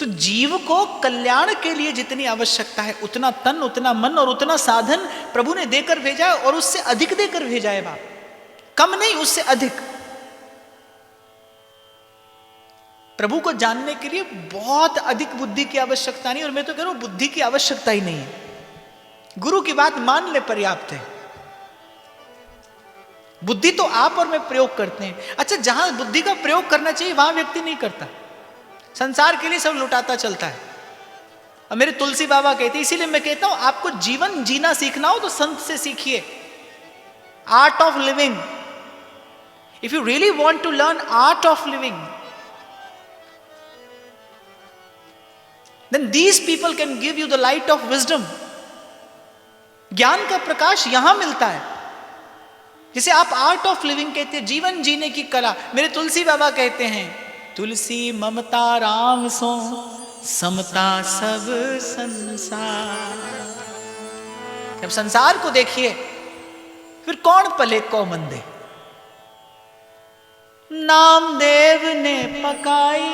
तो जीव को कल्याण के लिए जितनी आवश्यकता है उतना तन, उतना मन और उतना साधन प्रभु ने देकर भेजा है, और उससे अधिक देकर भेजा है बाप, कम नहीं, उससे अधिक। प्रभु को जानने के लिए बहुत अधिक बुद्धि की आवश्यकता नहीं, और मैं तो कह रहा हूं बुद्धि की आवश्यकता ही नहीं है, गुरु की बात मान ले पर्याप्त है। बुद्धि तो आप और मैं प्रयोग करते हैं। अच्छा, जहां बुद्धि का प्रयोग करना चाहिए वहां व्यक्ति नहीं करता, संसार के लिए सब लुटाता चलता है। अब मेरे तुलसी बाबा कहते, इसीलिए मैं कहता हूं आपको जीवन जीना सीखना हो तो संत से सीखिए, art of living. If you really want to learn art of living, then these people can give you the light of wisdom. ज्ञान का प्रकाश यहां मिलता है, जिसे आप आर्ट ऑफ लिविंग कहते हैं, जीवन जीने की कला। मेरे तुलसी बाबा कहते हैं, तुलसी ममता राम सो समता सब संसार। जब संसार को देखिए फिर कौन पले को मंदे। नामदेव ने पकाई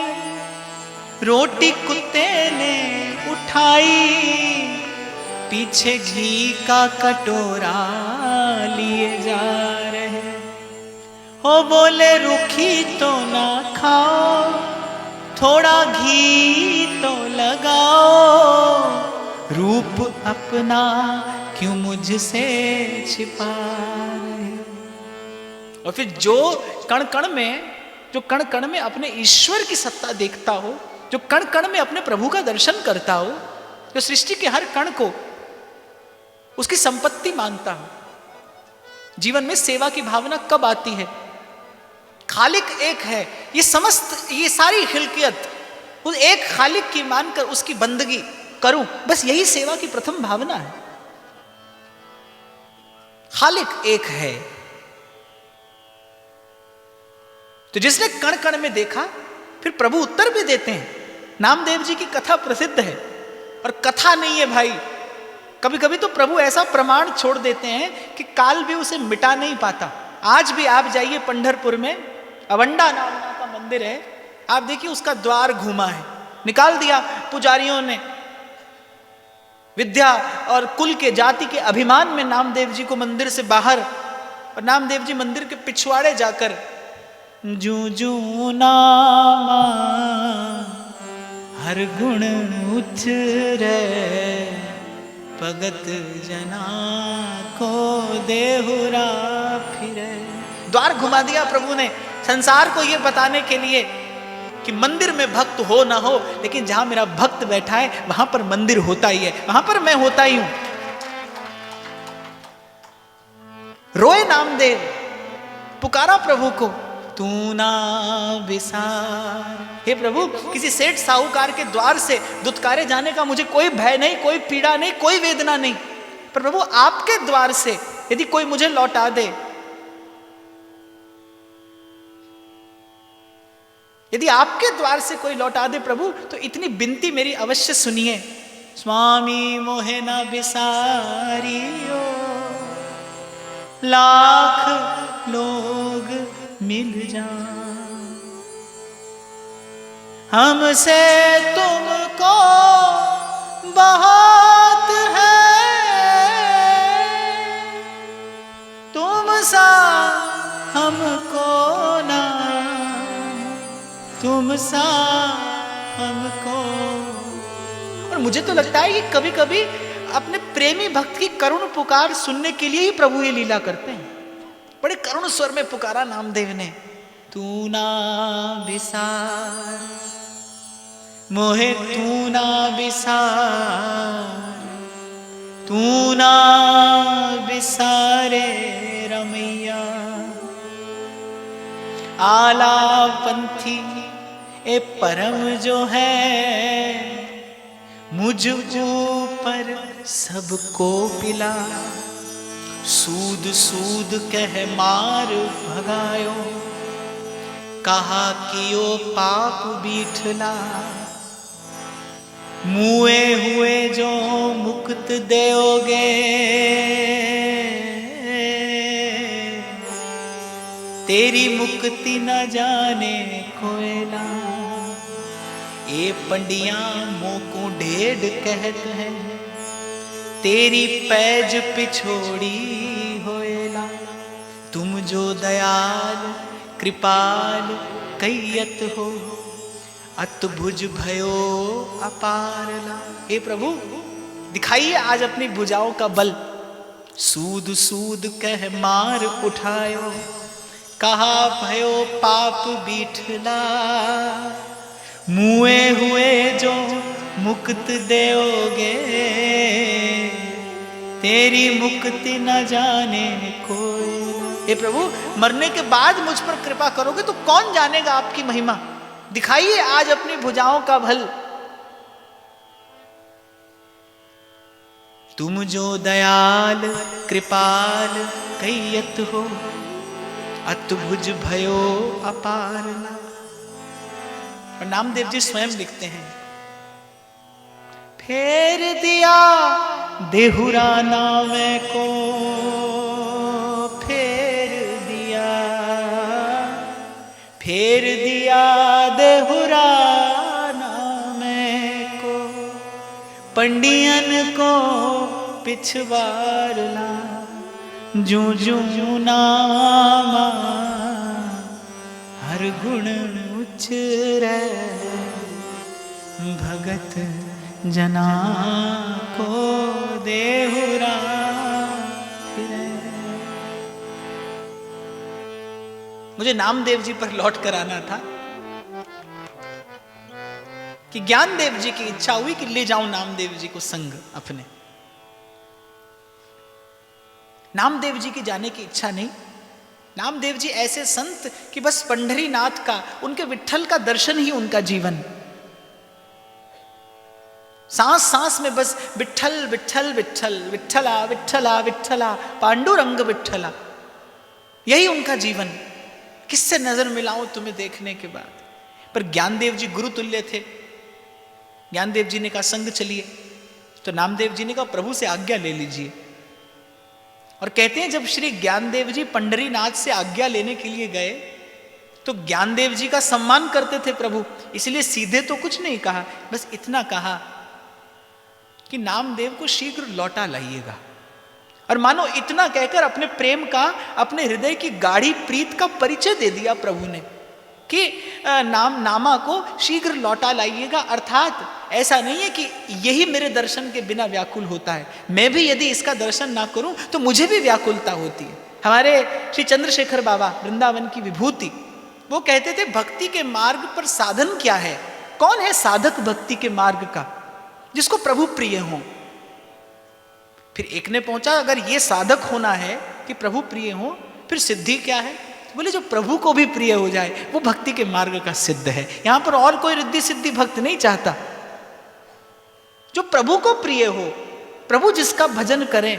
रोटी कुत्ते ने उठाई, पीछे घी का कटोरा लिए जा रहे। हो बोले रूखी तो ना खाओ, थोड़ा घी तो लगाओ, रूप अपना क्यों मुझसे छिपा रहे। और फिर जो कण कण में अपने ईश्वर की सत्ता देखता हो, जो कण कण में अपने प्रभु का दर्शन करता हो, जो सृष्टि के हर कण को उसकी संपत्ति मानता हो, जीवन में सेवा की भावना कब आती है? खालिक एक है, ये सारी खिलकियत उस एक खालिक की मानकर उसकी बंदगी करूं, बस यही सेवा की प्रथम भावना है। खालिक एक है। तो जिसने कण कण में देखा, फिर प्रभु उत्तर भी देते हैं। नामदेव जी की कथा प्रसिद्ध है, और कथा नहीं है भाई, कभी कभी तो प्रभु ऐसा प्रमाण छोड़ देते हैं कि काल भी उसे मिटा नहीं पाता। आज भी आप जाइए पंढरपुर में, अवंडा नाम का मंदिर है, आप देखिए उसका द्वार घुमा है, निकाल दिया पुजारियों ने। विद्या और कुल के जाति के अभिमान में नामदेव जी को मंदिर से बाहर, और नामदेव जी मंदिर के पिछवाड़े जाकर जू जू नामा हर गुण उछरे, भगत जना को देहुरा फिरे। द्वार घुमा दिया प्रभु ने संसार को यह बताने के लिए कि मंदिर में भक्त हो ना हो, लेकिन जहां मेरा भक्त बैठा है वहां पर मंदिर होता ही है, वहां पर मैं होता ही हूं। रोए नामदेव, पुकारा प्रभु को, तू ना विसार। हे प्रभु, किसी सेठ साहूकार के द्वार से दुत्कारे जाने का मुझे कोई भय नहीं, कोई पीड़ा नहीं, कोई वेदना नहीं, पर प्रभु आपके द्वार से यदि कोई मुझे लौटा दे, यदि आपके द्वार से कोई लौटा दे प्रभु, तो इतनी विनती मेरी अवश्य सुनिए। स्वामी मोहे ना बिसारियो, लाख लोग मिल जा, हमसे तुमको बहुत है, तुम सा हमको ना, तुम सा हमको। और मुझे तो लगता है कि कभी कभी अपने प्रेमी भक्त की करुण पुकार सुनने के लिए ही प्रभु ये लीला करते हैं। बड़े करुण स्वर में पुकारा नामदेव ने, तू ना बिसार मोहे, तू ना बिसार, तू ना बिसारे रमैया। आला पंथी ए परम जो है, मुझ ऊपर सबको पिला, सूद सूद कह मार भगायो, कहा कियो पाप बीठला, मुए हुए जो मुक्त देओगे, तेरी मुक्ति न जाने कोयला। ये पंडिया मोको ढेड कहत है, तेरी पैज पिछोड़ी होएला। तुम जो दयाल कृपाल कैयत हो, अतभुज भयो अपारला। हे प्रभु दिखाइए आज अपनी भुजाओं का बल। सूद सूद कह मार उठायो, कहा भयो पाप बीठला। मुए हुए जो मुक्त देओगे, तेरी मुक्ति न जाने कोई। हे प्रभु मरने के बाद मुझ पर कृपा करोगे तो कौन जानेगा आपकी महिमा। दिखाइए आज अपनी भुजाओं का बल। तुम जो दयाल कृपाल कैयत हो, अतभुज भयो अपारला। और नामदेव जी स्वयं लिखते हैं, फेर दिया देहुरा नावे को, फेर दिया देहुरा नामे को। पंडियन को पिछवारला, जू जू नामा हर गुण उचरे। भगत जना को देहुरा फिरे। मुझे नामदेव जी पर लौट कर आना था कि ज्ञानदेव जी की इच्छा हुई कि ले जाऊं नामदेव जी को संग अपने। नामदेव जी की जाने की इच्छा नहीं। नामदेव जी ऐसे संत कि बस पंढरीनाथ का, उनके विट्ठल का दर्शन ही उनका जीवन। सांस सांस में बस विट्ठल विट्ठल विट्ठल, विट्ठला विट्ठला विट्ठला, पांडुरंग विट्ठला, यही उनका जीवन। किससे नजर मिलाऊं तुम्हें देखने के बाद। पर ज्ञानदेव जी गुरु तुल्य थे। ज्ञानदेव जी ने कहा संग चलिए, तो नामदेव जी ने कहा प्रभु से आज्ञा ले लीजिए। और कहते हैं जब श्री ज्ञानदेव जी पंढरीनाथ से आज्ञा लेने के लिए गए तो ज्ञानदेव जी का सम्मान करते थे प्रभु, इसलिए सीधे तो कुछ नहीं कहा, बस इतना कहा कि नामदेव को शीघ्र लौटा लाइएगा। और मानो इतना कहकर अपने प्रेम का, अपने हृदय की गाढ़ी प्रीत का परिचय दे दिया प्रभु ने कि नामा को शीघ्र लौटा लाइएगा। अर्थात ऐसा नहीं है कि यही मेरे दर्शन के बिना व्याकुल होता है, मैं भी यदि इसका दर्शन ना करूं तो मुझे भी व्याकुलता होती है। हमारे श्री चंद्रशेखर बाबा वृंदावन की विभूति, वो कहते थे भक्ति के मार्ग पर साधन क्या है, कौन है साधक भक्ति के मार्ग का, जिसको प्रभु प्रिय हो। फिर एक ने पहुंचा अगर ये साधक होना है कि प्रभु प्रिय हो, फिर सिद्धि क्या है। बोले जो प्रभु को भी प्रिय हो जाए वो भक्ति के मार्ग का सिद्ध है। यहां पर और कोई रिद्धि सिद्धि भक्त नहीं चाहता, जो प्रभु को प्रिय हो, प्रभु जिसका भजन करें।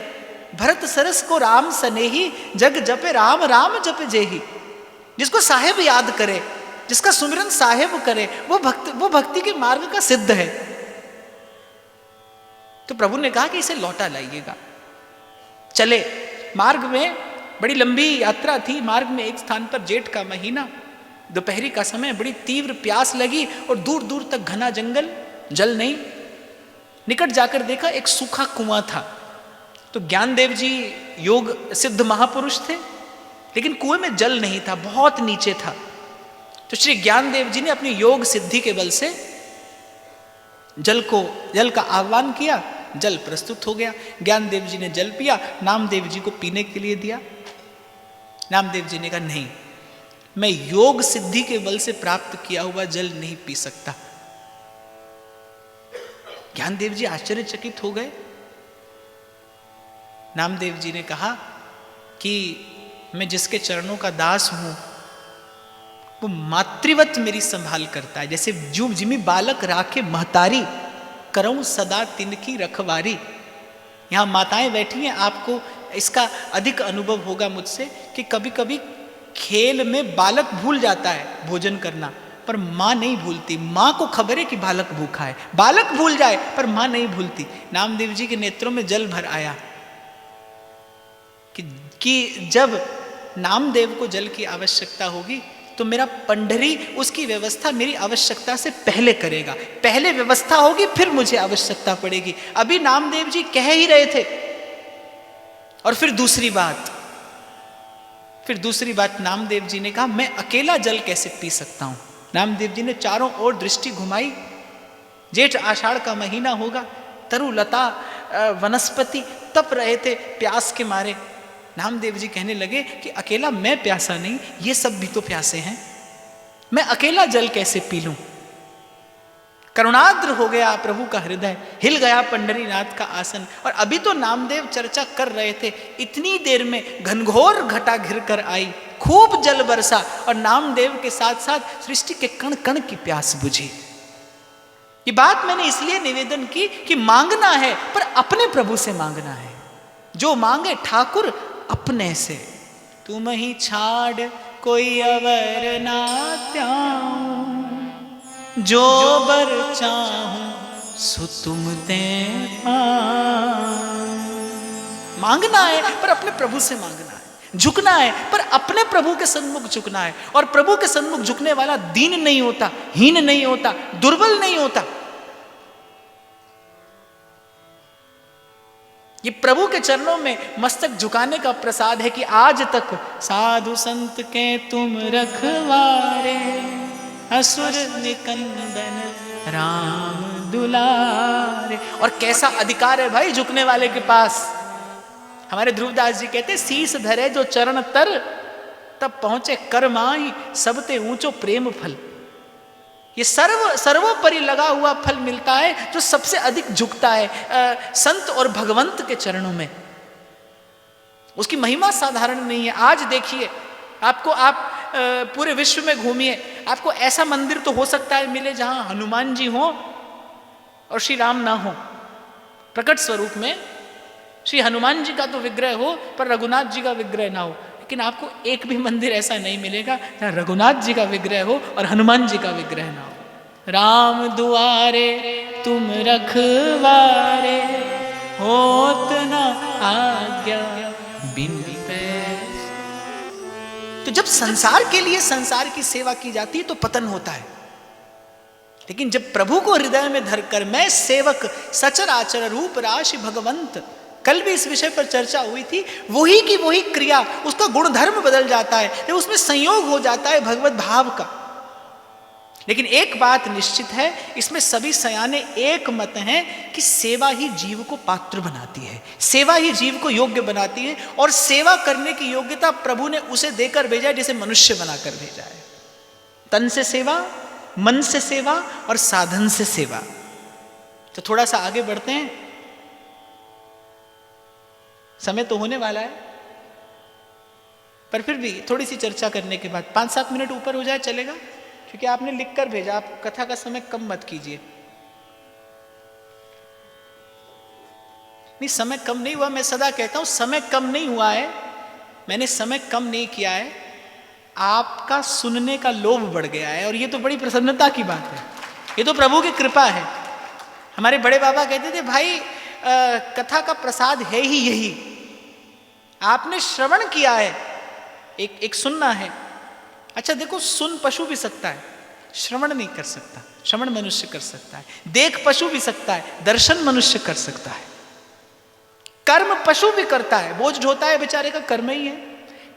भरत सरस को राम सनेही, जग जपे राम राम जपे जेही। जिसको साहेब याद करे, जिसका सुमिरन साहेब करे, वो भक्ति के मार्ग का सिद्ध है। तो प्रभु ने कहा कि इसे लौटा लाइएगा। चले मार्ग में, बड़ी लंबी यात्रा थी। मार्ग में एक स्थान पर जेठ का महीना, दोपहरी का समय, बड़ी तीव्र प्यास लगी और दूर दूर तक घना जंगल, जल नहीं। निकट जाकर देखा एक सूखा कुआं था। तो ज्ञानदेव जी योग सिद्ध महापुरुष थे, लेकिन कुएं में जल नहीं था, बहुत नीचे था। तो श्री ज्ञानदेव जी ने अपनी योग सिद्धि के बल से जल का आह्वान किया, जल प्रस्तुत हो गया। ज्ञानदेव जी ने जल पिया, नामदेव जी को पीने के लिए दिया। नामदेव जी ने कहा नहीं, मैं योग सिद्धि के बल से प्राप्त किया हुआ जल नहीं पी सकता। ज्ञानदेव जी आश्चर्यचकित हो गए। नामदेव जी ने कहा कि मैं जिसके चरणों का दास हूं वो मातृवत मेरी संभाल करता है। जैसे जो जिमी बालक राखे महतारी, करऊं सदा तिनकी रखवारी। यहां माताएं बैठी हैं, आपको इसका अधिक अनुभव होगा मुझसे कि कभी कभी खेल में बालक भूल जाता है भोजन करना, पर माँ नहीं भूलती। माँ को खबर है कि बालक भूखा है, बालक भूल जाए पर माँ नहीं भूलती। नामदेव जी के नेत्रों में जल भर आया कि जब नामदेव को जल की आवश्यकता होगी तो मेरा पंडरी उसकी व्यवस्था मेरी आवश्यकता से पहले करेगा। पहले व्यवस्था होगी फिर मुझे आवश्यकता पड़ेगी। अभी नामदेव जी कह ही रहे थे। और फिर दूसरी बात नामदेव जी ने कहा, मैं अकेला जल कैसे पी सकता हूं। नामदेव जी ने चारों ओर दृष्टि घुमाई। जेठ आषाढ़ का महीना होगा, तरुलता वनस्पति तप रहे थे प्यास के मारे। नामदेव जी कहने लगे कि अकेला मैं प्यासा नहीं, ये सब भी तो प्यासे हैं, मैं अकेला जल कैसे पी लूं। करुणाद्र हो गया प्रभु का हृदय, हिल गया पंढरीनाथ का आसन। और अभी तो नामदेव चर्चा कर रहे थे, इतनी देर में घनघोर घटा घिर कर आई, खूब जल बरसा और नामदेव के साथ साथ सृष्टि के कण कण की प्यास बुझी। ये बात मैंने इसलिए निवेदन की कि मांगना है पर अपने प्रभु से मांगना है। जो मांगे ठाकुर अपने से। तुम ही छाड़ कोई अवर ना त्याऊं, जो बर चाहूं सो तुम ते मांगना है पर अपने प्रभु से मांगना है। झुकना है पर अपने प्रभु के सन्मुख झुकना है। और प्रभु के सन्मुख झुकने वाला दीन नहीं होता, हीन नहीं होता, दुर्बल नहीं होता। ये प्रभु के चरणों में मस्तक झुकाने का प्रसाद है कि आज तक साधु संत के तुम रखवारे, असुर निकंदन राम दुलारे। और कैसा अधिकार है भाई झुकने वाले के पास। हमारे ध्रुवदास जी कहते, शीस धरे जो चरण तर, तब पहुंचे कर माही सबते ऊंचो प्रेम फल। ये सर्वोपरि लगा हुआ फल मिलता है जो सबसे अधिक झुकता है संत और भगवंत के चरणों में। उसकी महिमा साधारण नहीं है। आज देखिए, आप पूरे विश्व में घूमिए, आपको ऐसा मंदिर तो हो सकता है मिले जहां हनुमान जी हो और श्री राम ना हो। प्रकट स्वरूप में श्री हनुमान जी का तो विग्रह हो पर रघुनाथ जी का विग्रह ना हो। लेकिन आपको एक भी मंदिर ऐसा नहीं मिलेगा जहां रघुनाथ जी का विग्रह हो और हनुमान जी का विग्रह ना हो। राम दुआरे तुम रखवारे, होत न आज्ञा बिन पैस। तो जब संसार के लिए संसार की सेवा की जाती है तो पतन होता है। लेकिन जब प्रभु को हृदय में धरकर मैं सेवक सचराचर रूप राशि भगवंत, कल भी इस विषय पर चर्चा हुई थी, वही की वही क्रिया, उसका गुणधर्म बदल जाता है जब उसमें संयोग हो जाता है भगवत भाव का। लेकिन एक बात निश्चित है, इसमें सभी सयाने एक मत हैं कि सेवा ही जीव को पात्र बनाती है, सेवा ही जीव को योग्य बनाती है। और सेवा करने की योग्यता प्रभु ने उसे देकर भेजा है जिसे मनुष्य बनाकर भेजा है। तन से सेवा, मन से सेवा और साधन से सेवा। तो थोड़ा सा आगे बढ़ते हैं, समय तो होने वाला है, पर फिर भी थोड़ी सी चर्चा करने के बाद 5-7 मिनट ऊपर हो जाए चलेगा, क्योंकि आपने लिख कर भेजा। आप कथा का समय कम मत कीजिए। नहीं, समय कम नहीं हुआ। मैं सदा कहता हूं समय कम नहीं हुआ है, मैंने समय कम नहीं किया है, आपका सुनने का लोभ बढ़ गया है। और ये तो बड़ी प्रसन्नता की बात है, ये तो प्रभु की कृपा है। हमारे बड़े बाबा कहते थे, भाई कथा का प्रसाद है ही यही, आपने श्रवण किया है, एक सुनना है। अच्छा देखो, सुन पशु भी सकता है, श्रवण नहीं कर सकता। श्रवण मनुष्य कर सकता है, देख पशु भी सकता है, दर्शन मनुष्य कर सकता है, कर्म पशु भी करता है, बोझ ढोता है बेचारे का कर्म ही है,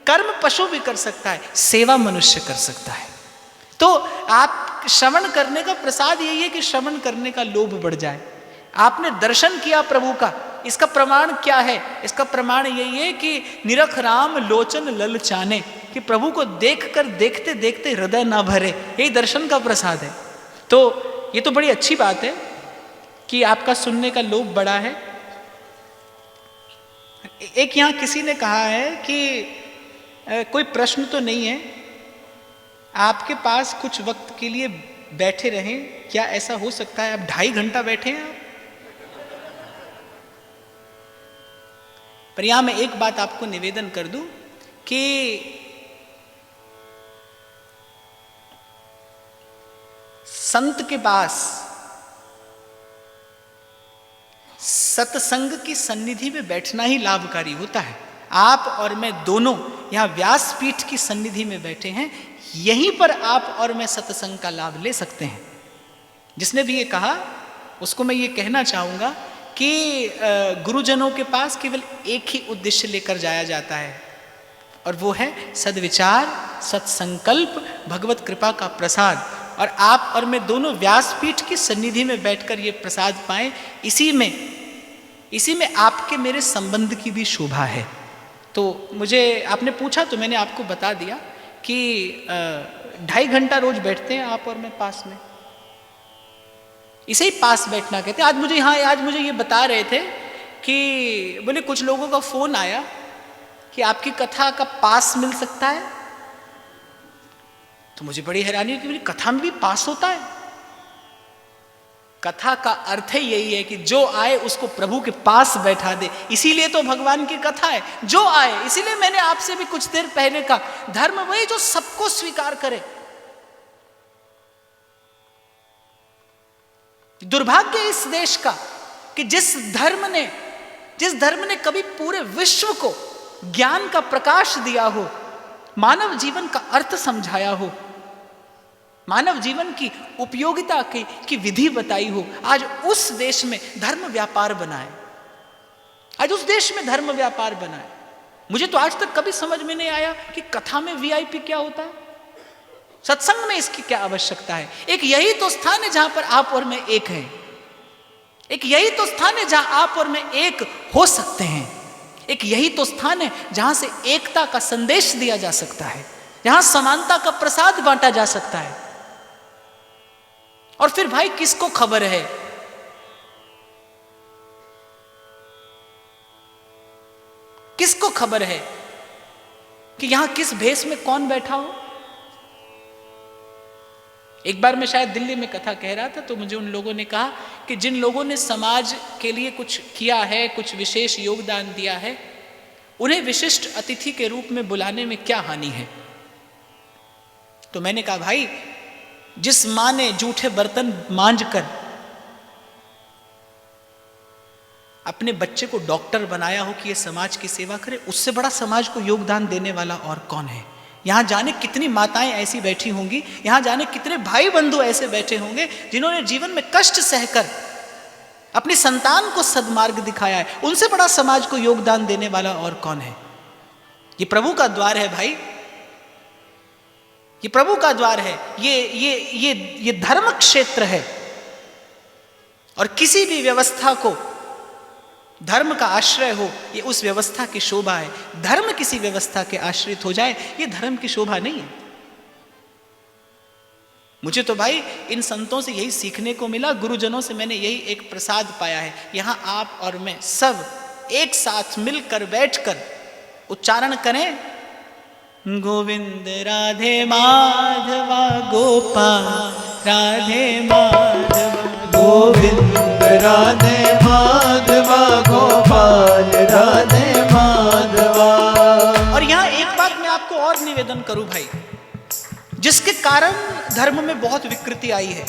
कर्म पशु भी कर सकता है, सेवा मनुष्य कर सकता है। तो आप श्रवण करने का प्रसाद यही है कि श्रवण करने का लोभ बढ़ जाए। आपने दर्शन किया प्रभु का, इसका प्रमाण क्या है? इसका प्रमाण यही है कि निरख राम लोचन ललचाने, कि प्रभु को देखकर देखते देखते हृदय ना भरे, यही दर्शन का प्रसाद है। तो ये तो बड़ी अच्छी बात है कि आपका सुनने का लोभ बढ़ा है। एक यहाँ किसी ने कहा है कि कोई प्रश्न तो नहीं है, आपके पास कुछ वक्त के लिए बैठे रहें, क्या ऐसा हो सकता है? आप 2.5 घंटा बैठे हैं आप? पर यहां मैं एक बात आपको निवेदन कर दूं कि संत के पास सत्संग की सन्निधि में बैठना ही लाभकारी होता है। आप और मैं दोनों यहाँ व्यासपीठ की सन्निधि में बैठे हैं, यहीं पर आप और मैं सत्संग का लाभ ले सकते हैं। जिसने भी ये कहा उसको मैं ये कहना चाहूँगा कि गुरुजनों के पास केवल एक ही उद्देश्य लेकर जाया जाता है, और वो है सद्विचार, सत्संकल्प, भगवत कृपा का प्रसाद। और आप और मैं दोनों व्यासपीठ की सन्निधि में बैठकर ये प्रसाद पाएं, इसी में आपके मेरे संबंध की भी शोभा है। तो मुझे आपने पूछा तो मैंने आपको बता दिया कि 2.5 घंटा रोज बैठते हैं आप और मैं पास में। इसे ही पास बैठना कहते हैं। आज मुझे ये बता रहे थे कि बोले कुछ लोगों का फोन आया कि आपकी कथा का पास मिल सकता है। तो मुझे बड़ी हैरानी हुई कि मेरी कथा में भी पास होता है। कथा का अर्थ ही यही है कि जो आए उसको प्रभु के पास बैठा दे, इसीलिए तो भगवान की कथा है। जो आए, इसीलिए मैंने आपसे भी कुछ देर पहले कहा, धर्म वही जो सबको स्वीकार करे। दुर्भाग्य इस देश का कि जिस धर्म ने कभी पूरे विश्व को ज्ञान का प्रकाश दिया हो, मानव जीवन का अर्थ समझाया हो, मानव जीवन की उपयोगिता की विधि बताई हो, आज उस देश में धर्म व्यापार बनाए। मुझे तो आज तक कभी समझ में नहीं आया कि कथा में वीआईपी क्या होता है, सत्संग में इसकी क्या आवश्यकता है। एक यही तो स्थान है जहां पर आप और मैं एक हैं। एक यही तो स्थान है जहां आप और मैं एक हो सकते हैं। एक यही तो स्थान है जहां से एकता का संदेश दिया जा सकता है, जहां समानता का प्रसाद बांटा जा सकता है। और फिर भाई किसको खबर है, किसको खबर है कि यहां किस भेष में कौन बैठा हो। एक बार मैं शायद दिल्ली में कथा कह रहा था तो मुझे उन लोगों ने कहा कि जिन लोगों ने समाज के लिए कुछ किया है, कुछ विशेष योगदान दिया है, उन्हें विशिष्ट अतिथि के रूप में बुलाने में क्या हानि है। तो मैंने कहा भाई, जिस मां ने जूठे बर्तन मांजकर अपने बच्चे को डॉक्टर बनाया हो कि ये समाज की सेवा करे, उससे बड़ा समाज को योगदान देने वाला और कौन है। यहां जाने कितनी माताएं ऐसी बैठी होंगी, यहां जाने कितने भाई बंधु ऐसे बैठे होंगे जिन्होंने जीवन में कष्ट सहकर अपनी संतान को सद्मार्ग दिखाया है। उनसे बड़ा समाज को योगदान देने वाला और कौन है। ये प्रभु का द्वार है भाई, ये प्रभु का द्वार है, ये धर्म क्षेत्र है। और किसी भी व्यवस्था को धर्म का आश्रय हो, ये उस व्यवस्था की शोभा है। धर्म किसी व्यवस्था के आश्रित हो जाए, ये धर्म की शोभा नहीं है। मुझे तो भाई इन संतों से यही सीखने को मिला, गुरुजनों से मैंने यही एक प्रसाद पाया है। यहां आप और मैं सब एक साथ मिलकर बैठकर उच्चारण करें, गोविंद राधे माधवा गोपाल राधे माधवा, गोविंद राधे माधवा गोपाल राधे माधवा। और यहां एक बात मैं आपको और निवेदन करूं भाई, जिसके कारण धर्म में बहुत विकृति आई है।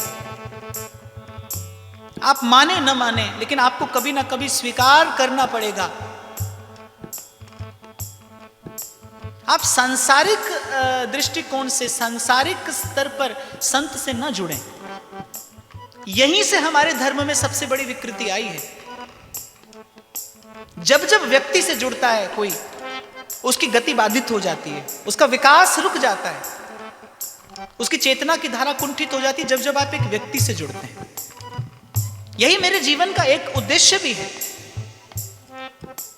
आप माने न माने, लेकिन आपको कभी ना कभी स्वीकार करना पड़ेगा। आप सांसारिक दृष्टिकोण से, सांसारिक स्तर पर संत से न जुड़ें। यहीं से हमारे धर्म में सबसे बड़ी विकृति आई है। जब जब व्यक्ति से जुड़ता है कोई, उसकी गति बाधित हो जाती है, उसका विकास रुक जाता है, उसकी चेतना की धारा कुंठित हो जाती है। जब जब आप एक व्यक्ति से जुड़ते हैं, यही मेरे जीवन का एक उद्देश्य भी है,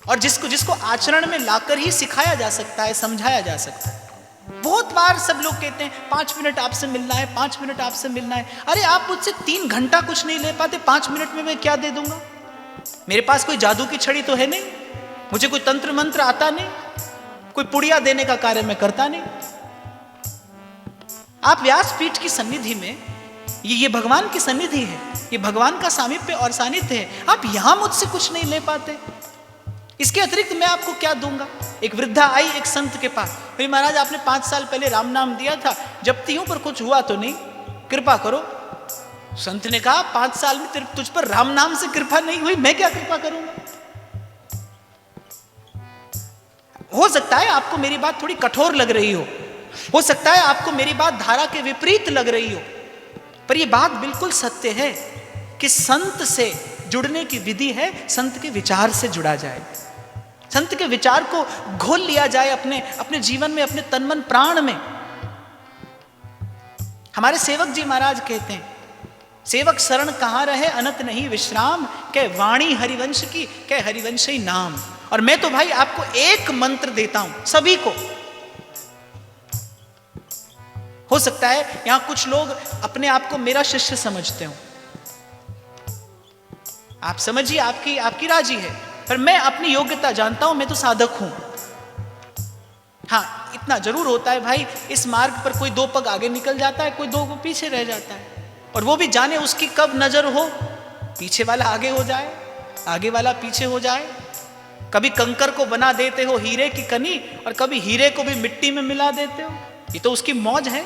और जिसको आचरण में लाकर ही सिखाया जा सकता है, समझाया जा सकता है। बहुत बार सब लोग कहते हैं 5 मिनट आपसे मिलना है, 5 मिनट आपसे मिलना है। अरे आप मुझसे 3 घंटा कुछ नहीं ले पाते, 5 मिनट में मैं क्या दे दूंगा। मेरे पास कोई जादू की छड़ी तो है नहीं, मुझे कोई तंत्र मंत्र आता नहीं, कोई पुड़िया देने का कार्य मैं करता नहीं। आप व्यासपीठ की सन्निधि में, ये भगवान की सन्निधि है, ये भगवान का सामीप्य और सानिध्य है। आप यहां मुझसे कुछ नहीं ले पाते, इसके अतिरिक्त मैं आपको क्या दूंगा। एक वृद्धा आई एक संत के पास, भाई महाराज आपने 5 साल पहले राम नाम दिया था, जपती हूं पर कुछ हुआ तो नहीं, कृपा करो। संत ने कहा 5 साल में तुझ पर राम नाम से कृपा नहीं हुई, मैं क्या कृपा करूंगा। हो सकता है आपको मेरी बात थोड़ी कठोर लग रही हो सकता है आपको मेरी बात धारा के विपरीत लग रही हो, पर यह बात बिल्कुल सत्य है कि संत से जुड़ने की विधि है संत के विचार से जुड़ा जाए, संत के विचार को घोल लिया जाए अपने जीवन में, अपने तन मन प्राण में। हमारे सेवक जी महाराज कहते हैं, सेवक शरण कहाँ रहे अनत नहीं विश्राम, कह वाणी हरिवंश की, कह हरिवंश ही नाम। और मैं तो भाई आपको एक मंत्र देता हूं सभी को। हो सकता है यहां कुछ लोग अपने आप को मेरा शिष्य समझते हो, आप समझिए, आपकी राजी है, पर मैं अपनी योग्यता जानता हूं, मैं तो साधक हूं। हां, इतना जरूर होता है भाई, इस मार्ग पर कोई दो पग आगे निकल जाता है, कोई दो पीछे रह जाता है, और वो भी जाने उसकी कब नजर हो, पीछे वाला आगे हो जाए, आगे वाला पीछे हो जाए। कभी कंकर को बना देते हो हीरे की कनी, और कभी हीरे को भी मिट्टी में मिला देते हो, ये तो उसकी मौज है।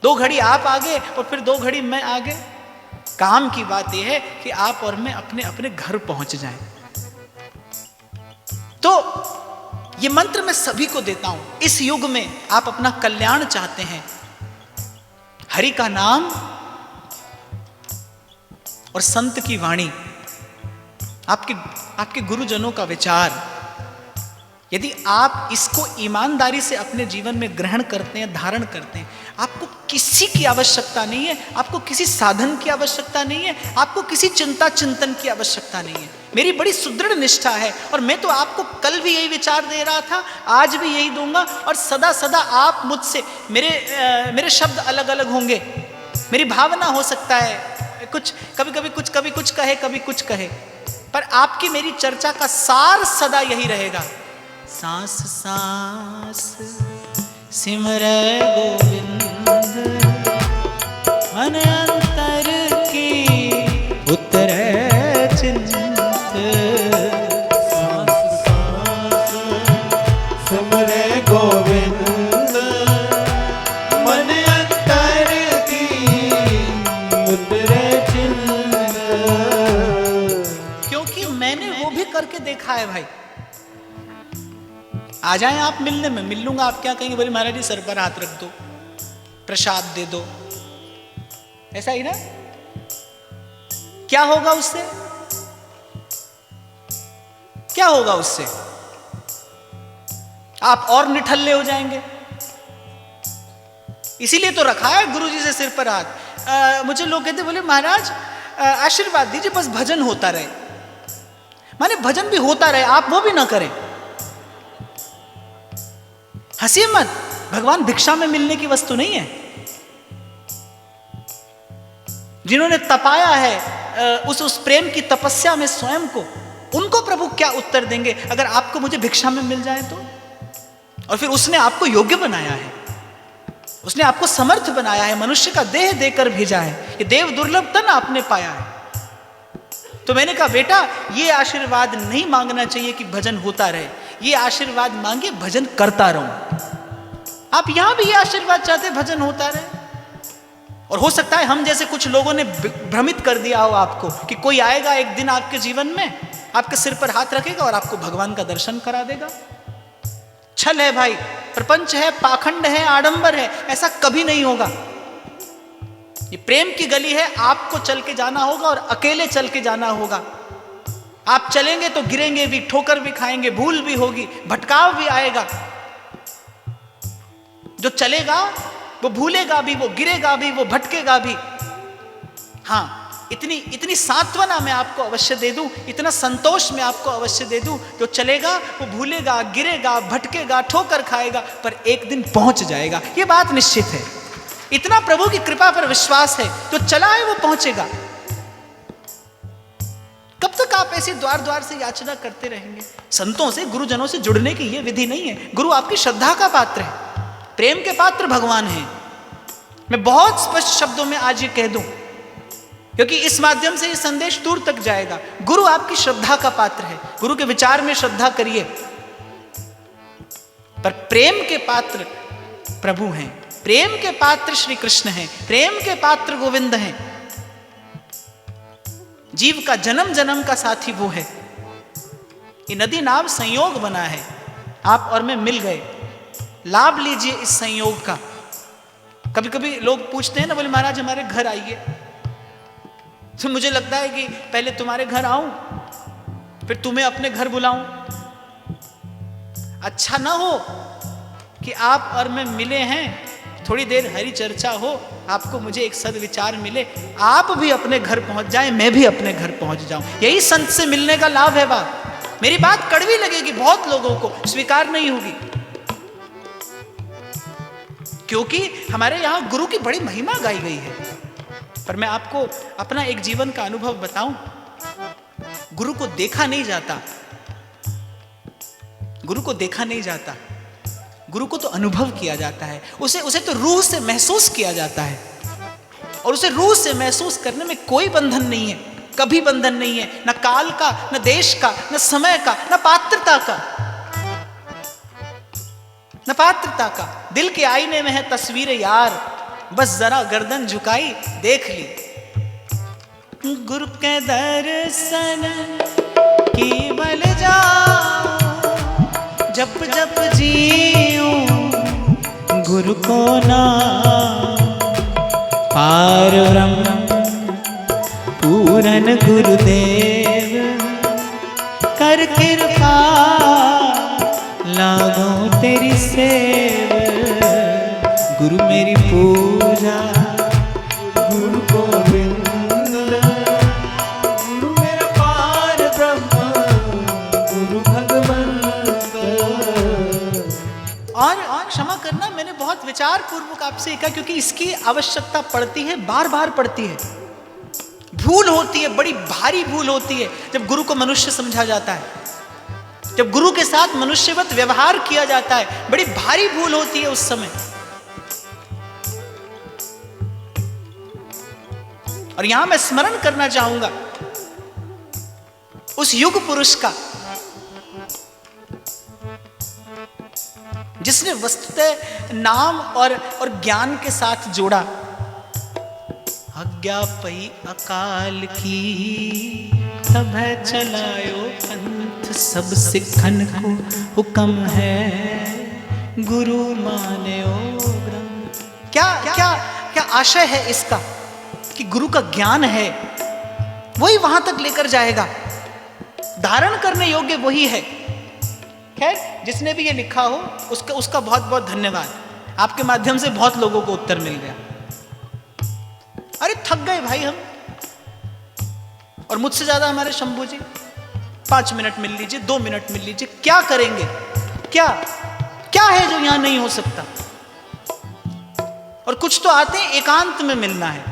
दो घड़ी आप आगे और फिर दो घड़ी मैं आगे। काम की बात यह है कि आप और मैं अपने अपने घर पहुंच जाएं। तो ये मंत्र मैं सभी को देता हूं। इस युग में आप अपना कल्याण चाहते हैं, हरि का नाम और संत की वाणी, आपके गुरुजनों का विचार, यदि आप इसको ईमानदारी से अपने जीवन में ग्रहण करते हैं, धारण करते हैं, आपको किसी की आवश्यकता नहीं है, आपको किसी साधन की आवश्यकता नहीं है, आपको किसी चिंता चिंतन की आवश्यकता नहीं है। मेरी बड़ी सुदृढ़ निष्ठा है, और मैं तो आपको कल भी यही विचार दे रहा था, आज भी यही दूंगा, और सदा सदा आप मुझसे, मेरे शब्द अलग अलग होंगे, मेरी भावना हो सकता है कुछ, कभी कुछ कहे, कभी कुछ कहे, पर आपकी मेरी चर्चा का सार सदा यही रहेगा। सांस सांस सिमरै गोविंद, मन अंतर की उतरै चिंत। सांस सांस सिमरै गोविंद, मन अंतर की उतरै चिंत। क्योंकि मैंने वो भी करके देखा है भाई। आ जाएं आप मिलने में, मिल लूंगा, आप क्या कहेंगे, बोले महाराज जी सर पर हाथ रख दो, प्रसाद दे दो, ऐसा ही ना। क्या होगा उससे, क्या होगा उससे? आप और निठल्ले हो जाएंगे। इसीलिए तो रखा है गुरु जी से सिर पर हाथ। मुझे लोग कहते, बोले महाराज आशीर्वाद दीजिए, बस भजन होता रहे। माने भजन भी होता रहे, आप वो भी ना करें। हंसिए मत, भगवान भिक्षा में मिलने की वस्तु नहीं है। जिन्होंने तपाया है उस प्रेम की तपस्या में स्वयं को, उनको प्रभु क्या उत्तर देंगे अगर आपको मुझे भिक्षा में मिल जाए तो? और फिर उसने आपको योग्य बनाया है, उसने आपको समर्थ बनाया है, मनुष्य का देह देकर भेजा है, ये देव दुर्लभ तन आपने पाया है। तो मैंने कहा बेटा, ये आशीर्वाद नहीं मांगना चाहिए कि भजन होता रहे, ये आशीर्वाद मांगे भजन करता रहूं। आप यहां भी ये आशीर्वाद चाहते भजन होता रहे। और हो सकता है हम जैसे कुछ लोगों ने भ्रमित कर दिया हो आपको कि कोई आएगा एक दिन आपके जीवन में, आपके सिर पर हाथ रखेगा और आपको भगवान का दर्शन करा देगा। छल है भाई, प्रपंच है, पाखंड है, आडंबर है, ऐसा कभी नहीं होगा। ये प्रेम की गली है, आपको चल के जाना होगा और अकेले चल के जाना होगा। आप चलेंगे तो गिरेंगे भी, ठोकर भी खाएंगे, भूल भी होगी, भटकाव भी आएगा। जो चलेगा वो भूलेगा भी, वो गिरेगा भी, वो भटकेगा भी। हां, इतनी सांत्वना मैं आपको अवश्य दे दूं, इतना संतोष मैं आपको अवश्य दे दूं। जो चलेगा वो भूलेगा, गिरेगा, भटकेगा, ठोकर खाएगा, पर एक दिन पहुंच जाएगा, ये बात निश्चित है। इतना प्रभु की कृपा पर विश्वास है, जो चला है वो पहुंचेगा। कब तक आप ऐसे द्वार द्वार से याचना करते रहेंगे? संतों से, गुरुजनों से जुड़ने की ये विधि नहीं है। गुरु आपकी श्रद्धा का पात्र है, प्रेम के पात्र भगवान हैं। मैं बहुत स्पष्ट शब्दों में आज ये कह दूं, क्योंकि इस माध्यम से ये संदेश दूर तक जाएगा। गुरु आपकी श्रद्धा का पात्र है, गुरु के विचार में श्रद्धा करिए, पर प्रेम के पात्र प्रभु हैं, प्रेम के पात्र श्री कृष्ण हैं, प्रेम के पात्र गोविंद हैं। जीव का जन्म जन्म का साथी वो है। ये नदी नाव संयोग बना है, आप और मैं मिल गए, लाभ लीजिए इस संयोग का। कभी कभी लोग पूछते हैं ना, बोले महाराज हमारे घर आइए, तो मुझे लगता है कि पहले तुम्हारे घर आऊं फिर तुम्हें अपने घर बुलाऊं। अच्छा ना हो कि आप और मैं मिले हैं, थोड़ी देर हरी चर्चा हो, आपको मुझे एक सद्विचार मिले, आप भी अपने घर पहुंच जाएं, मैं भी अपने घर पहुंच जाऊं। यही संत से मिलने का लाभ है। बात मेरी बात कड़वी लगेगी, बहुत लोगों को स्वीकार नहीं होगी, क्योंकि हमारे यहां गुरु की बड़ी महिमा गाई गई है। पर मैं आपको अपना एक जीवन का अनुभव बताऊं, गुरु को देखा नहीं जाता, गुरु को देखा नहीं जाता, गुरु को तो अनुभव किया जाता है, उसे तो रूह से महसूस किया जाता है। और उसे रूह से महसूस करने में कोई बंधन नहीं है, कभी बंधन नहीं है, न काल का, न देश का, न समय का, न पात्रता का, न पात्रता का। दिल के आईने में है तस्वीर यार, बस जरा गर्दन झुकाई देख ली। गुरु के दर्शन की बल जाऊं, जप जप जीऊं गुरु को नाम। पार ब्रह्म पूरन गुरुदेव, कर कृपा लागो तेरी सेव। गुरु मेरी पूजा गुरु गोविंद, गुरु मेरा पार ब्रह्म, गुरु भगवंत। और क्षमा करना, मैंने बहुत विचार पूर्वक आपसे कहा, क्योंकि इसकी आवश्यकता पड़ती है, बार बार पड़ती है। भूल होती है, बड़ी भारी भूल होती है जब गुरु को मनुष्य समझा जाता है, जब गुरु के साथ मनुष्यवत व्यवहार किया जाता है, बड़ी भारी भूल होती है उस समय। और यहां मैं स्मरण करना चाहूंगा उस युग पुरुष का, जिसने वस्तुतः नाम और ज्ञान के साथ जोड़ा। आज्ञा पई अकाल की, तब चलायो पंथ, सब सिखन को हुक्म है, गुरु मान्यो ग्रंथ। क्या क्या क्या आशय है इसका, कि गुरु का ज्ञान है, वही वहां तक लेकर जाएगा, धारण करने योग्य वही है। खैर, जिसने भी ये लिखा हो उसका बहुत बहुत धन्यवाद। आपके माध्यम से बहुत लोगों को उत्तर मिल गया। अरे थक गए भाई हम, और मुझसे ज्यादा हमारे शंभू जी। 5 मिनट मिल लीजिए, 2 मिनट मिल लीजिए, क्या करेंगे? क्या क्या है जो यहां नहीं हो सकता? और कुछ तो आते हैं एकांत में मिलना है।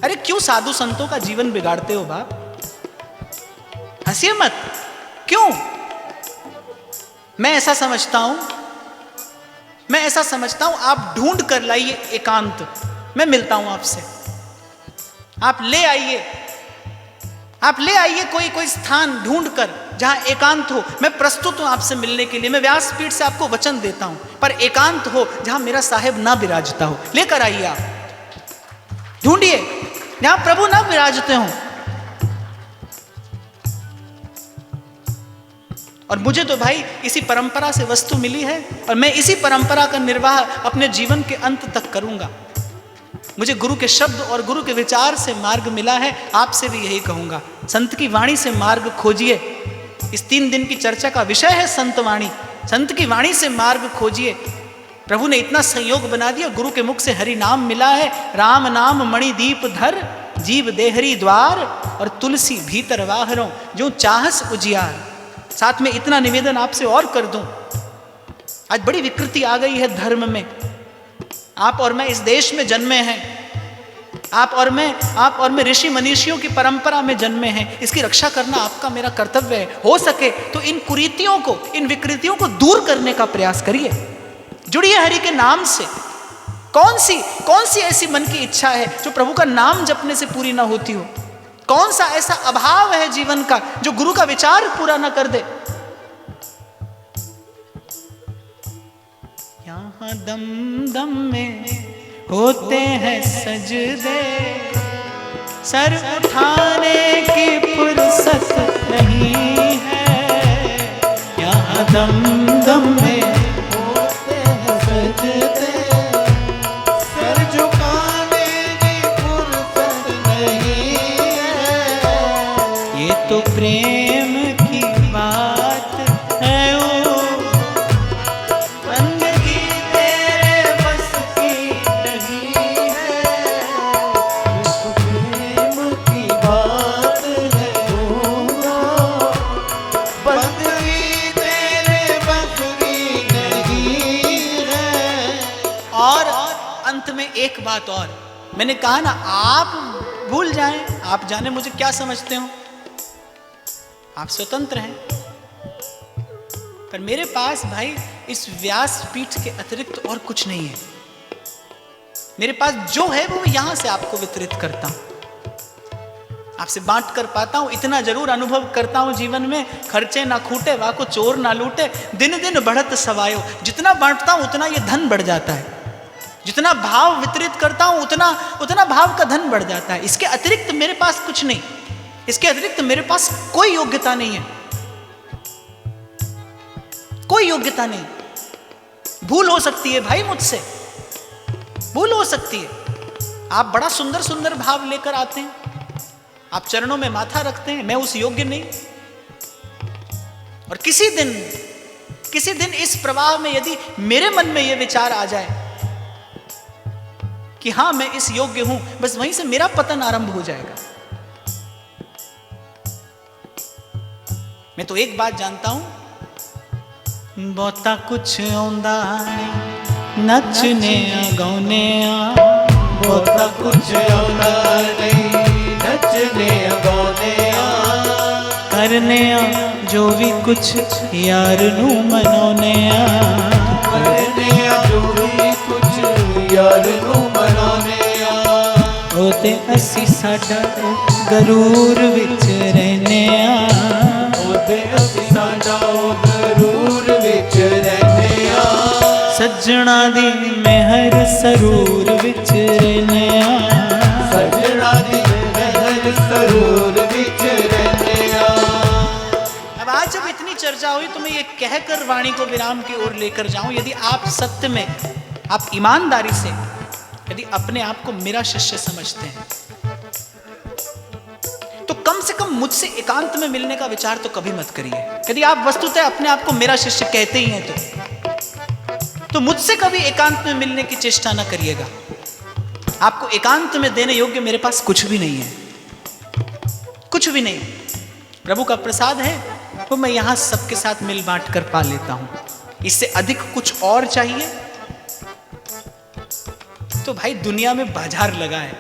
अरे क्यों साधु संतों का जीवन बिगाड़ते हो बाप? हंसिए मत। क्यों? मैं ऐसा समझता हूं, आप ढूंढ कर लाइए एकांत, मैं मिलता हूं आपसे। आप ले आइए कोई स्थान ढूंढ कर जहां एकांत हो। मैं प्रस्तुत हूं आपसे मिलने के लिए। मैं व्यासपीठ से आपको वचन देता हूं, पर एकांत हो जहां मेरा साहेब ना विराजता हो। लेकर आइए, आप ढूंढिए जहां प्रभु ना विराजते हों। और मुझे तो भाई इसी परंपरा से वस्तु मिली है, और मैं इसी परंपरा का निर्वाह अपने जीवन के अंत तक करूंगा। मुझे गुरु के शब्द और गुरु के विचार से मार्ग मिला है। आपसे भी यही कहूंगा, संत की वाणी से मार्ग खोजिए। इस 3 दिन की चर्चा का विषय है संत वाणी। संत की वाणी से मार्ग खोजिए। प्रभु ने इतना संयोग बना दिया, गुरु के मुख से हरि नाम मिला है। राम नाम मणि दीप धर, जीव देहरी द्वार, और तुलसी भीतर वाहरों, जो चाहस उजियार। साथ में इतना निवेदन आपसे और कर दूं, आज बड़ी विकृति आ गई है धर्म में। आप और मैं इस देश में जन्मे हैं, आप और मैं ऋषि मनीषियों की परंपरा में जन्मे हैं। इसकी रक्षा करना आपका मेरा कर्तव्य है। हो सके तो इन कुरीतियों को, इन विकृतियों को दूर करने का प्रयास करिए। जुड़िए हरि के नाम से। कौन सी ऐसी मन की इच्छा है जो प्रभु का नाम जपने से पूरी ना होती हो? कौन सा ऐसा अभाव है जीवन का जो गुरु का विचार पूरा ना कर दे? यहाँ दम दम में होते हैं सजदे, सर उठाने की फुर्सत नहीं है। यहाँ दम दम में होते हैं सजदे, सर झुकाने की फुर्सत नहीं है। ये तो प्रेम की बात है ओ, बंदगी तेरे बस की नहीं है। ये तो प्रेम की बात है ओ, बंदगी तेरे बस की नहीं है। और अंत में एक बात और, मैंने कहा ना आप भूल जाएं, आप जाने मुझे क्या समझते हो, आप स्वतंत्र हैं, पर मेरे पास भाई इस व्यासपीठ के अतिरिक्त और कुछ नहीं है। मेरे पास जो है वो मैं यहां से आपको वितरित करता हूं, आपसे बांट कर पाता हूं। इतना जरूर अनुभव करता हूं जीवन में, खर्चे ना खूटे वाको चोर ना लूटे, दिन दिन बढ़त सवायो। जितना बांटता हूं उतना ये धन बढ़ जाता है, जितना भाव वितरित करता हूं उतना भाव का धन बढ़ जाता है। इसके अतिरिक्त मेरे पास कुछ नहीं, इसके अतिरिक्त मेरे पास कोई योग्यता नहीं है, कोई योग्यता नहीं। भूल हो सकती है भाई मुझसे, भूल हो सकती है। आप बड़ा सुंदर सुंदर भाव लेकर आते हैं, आप चरणों में माथा रखते हैं, मैं उस योग्य नहीं। और किसी दिन इस प्रवाह में यदि मेरे मन में यह विचार आ जाए कि हां मैं इस योग्य हूं, बस वहीं से मेरा पतन आरंभ हो जाएगा। मैं तो एक बात जानता हूं, बहुता कुछ आउंदा नहीं, नचने गाउने बहुता कुछ आउंदा नहीं, नचने गाउने करने जो भी कुछ यार नू मनाउने करने जो भी कुछ यार नू मनाउने ओते असी साडा गरूर विच रहने ओते असी साडा गरूर विच रहने सज्जणा दी मेहर सरूर विच रहने सज्जणा दी मेहर सरूर विच रहने। अब आज जब इतनी चर्चा हुई तो मैं ये कहकर वाणी को विराम की ओर लेकर जाऊं, यदि आप सत्य में, आप ईमानदारी से यदि अपने आप को मेरा शिष्य समझते हैं तो कम से कम मुझसे एकांत में मिलने का विचार तो कभी मत करिए। यदि आप वस्तुतः अपने आप को मेरा शिष्य कहते ही हैं तो मुझसे कभी एकांत में मिलने की चेष्टा ना करिएगा। आपको एकांत में देने योग्य मेरे पास कुछ भी नहीं है, कुछ भी नहीं। प्रभु का प्रसाद है वो मैं यहां सबके साथ मिल बांट कर पा लेता हूं। इससे अधिक कुछ और चाहिए तो भाई दुनिया में बाजार लगा है,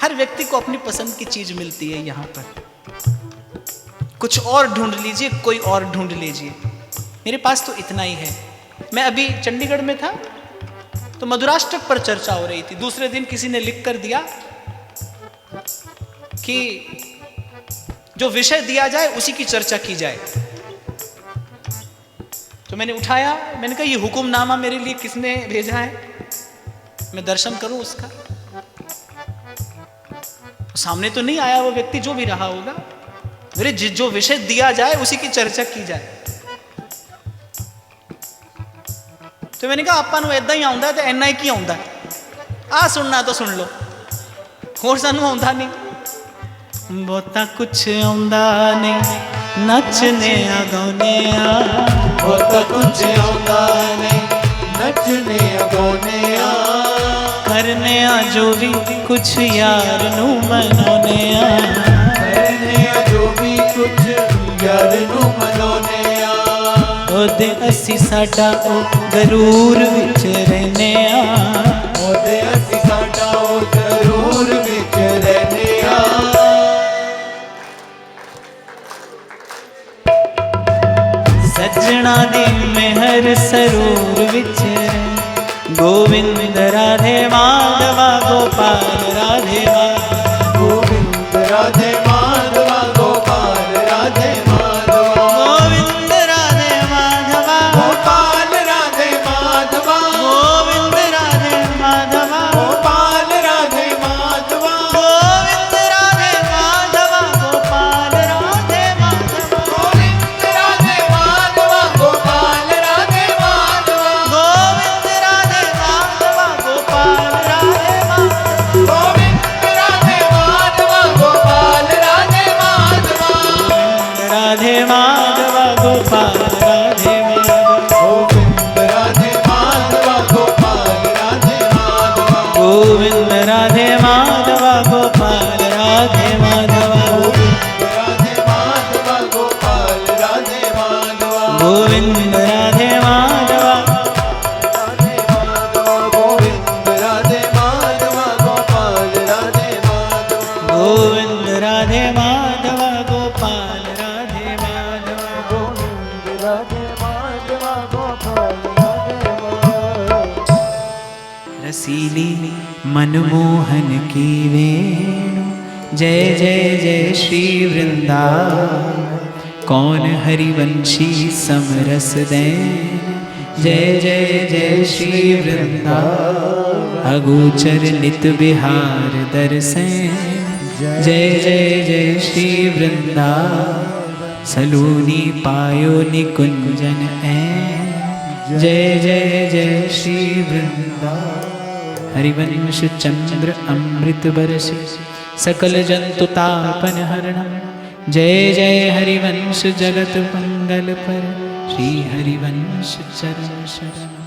हर व्यक्ति को अपनी पसंद की चीज मिलती है। यहां पर कुछ और ढूंढ लीजिए, कोई और ढूंढ लीजिए, मेरे पास तो इतना ही है। मैं अभी चंडीगढ़ में था तो मधुराष्टक पर चर्चा हो रही थी। दूसरे दिन किसी ने लिख कर दिया कि जो विषय दिया जाए उसी की चर्चा की जाए। तो मैंने उठाया, मैंने कहा ये हुक्मनामा मेरे लिए किसने भेजा है, मैं दर्शन करूं उसका। सामने तो नहीं आया वो व्यक्ति, जो भी रहा होगा। मेरे जो विषय दिया जाए उसी की चर्चा की जाए। तो मैंने कहा ਆਪਾਂ ਨੂੰ ਇਦਾਂ ਹੀ ਆਉਂਦਾ ਤੇ ਇੰਨਾ ਹੀ ਕੀ ਆਉਂਦਾ, ਆ ਸੁਣਨਾ ਤਾਂ ਸੁਣ ਲਓ, ਹੋਰ ਸਾਨੂੰ ਆਉਂਦਾ ਨਹੀਂ। ਬਹੁਤਾ ਕੁਛ ਆਉਂਦਾ ਨਹੀਂ, ਨੱਚਨੇ ਆ ਗਾਉਨੇ ਆ ਬਹੁਤਾ ਕੁਛ ਆਉਂਦਾ ਨਹੀਂ, ਨੱਚਨੇ ਗਾਉਨੇ करने जो भी कुछ यार नू मनाउने करने जो भी कुछ यार नू मनाउने ओदे असी साडा ओ गरूर विच रहने ओदे असी साडा ओ गरूर विच रहने सज्जणा दी मेहर सरूर विच गोविंद राधे माधवा गोपाल राधे गोविंद राधे माधवा गोपाल राधे माधवा गोविंद राधे माधवा गोपाल राधे माधवा गोविंद राधे माधवा गोपाल राधे माधवा गोविंद राधे माधवा गोपाल राधे माधवा गोविंद मनमोहन की वेणु जय जय जय श्री वृंदावन कौन हरिवंशी समरस दैन जय जय जय श्री वृंदावन अगोचर नित बिहार दर्शन जय जय जय श्री वृंदावन सलोनी पायो निकुंजन ऐन जय जय जय श्री वृंदावन हरिवंश चंद्र अमृत बरस सकल जंतु तापन हरणम जय जय हरिवंश जगत मंगल पर श्री हरिवंश चरण शरण